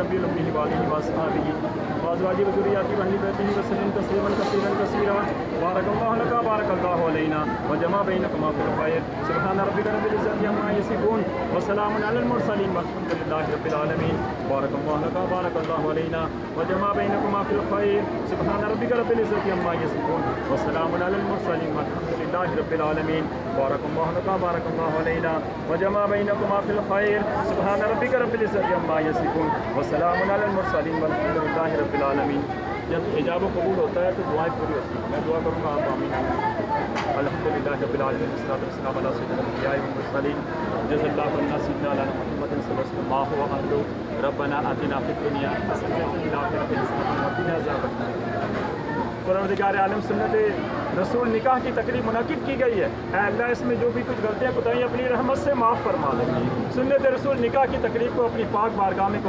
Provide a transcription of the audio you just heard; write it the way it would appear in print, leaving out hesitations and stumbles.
नबी अलैहि वसल्लम वाज़वाजी वज़ुर्रिय्याती वअहली बैतिही वसल्लम तस्लीमन कसीरन कसीरा बारकल्लाहु लका बारकल्लाहु अलैना व जमा बैनकुमा फिल खैर सुब्हान रब्बिका रब्बिल इज़्ज़ति अम्मा यसिफून व सलामुन अलल मुरसलीन वल्हम्दुलिल्लाहि रब्बिल आलमीन बारकल्लाहु लका बारकल्लाहु अलैना व जमा बैनकुमा फिल खैर सुब्हान रब्बिका रब्बिल इज़्ज़ति अम्मा यसिफून व सलामुन अलल मुरसलीन वल्हम्दुलिल्लाहि रब्बिल आलमीन बारकल्लाहु लका बारकल्लाहु अलैना व जमा बैनकुमा फिल खैर सुब्हान रब्बिका रब्बिल इज़्ज़ति अम्मा यसिफून व सलामुन अलल मुरसलीन वल्हम्दुलिल्लाहि रब्बिल आलमीन। जब इजाब कबूल होता है तो दुआएं पूरी होती हैं। मैं दुआ करूँगा, आप आमीन। अल्हम्दुलिल्लाह रब्बिल आलमीन वस्सलातु वस्सलामु अला सय्यिदिल अंबिया'i वल मुरसलीन जज़ल्लाहु अन्ना सय्यिदना अला मुहम्मदिन सल्लल्लाहु अलैहि व सल्लम रब्बना आतिना फिद दुनिया हसनतन व फिल आखिरति हसनतन व क़िना अज़ाबन्नार। परवरदिगार आलम सुन्नत रसूल निकाह की तकरीब मुनक़िद की गई है। ऐ अल्लाह, इसमें जो भी कुछ गलतियाँ कोताहियाँ अपनी रहमत से माफ़ फरमा दे। सुन्नत रसूल निकाह की तकरीब को अपनी पाक बारगाह में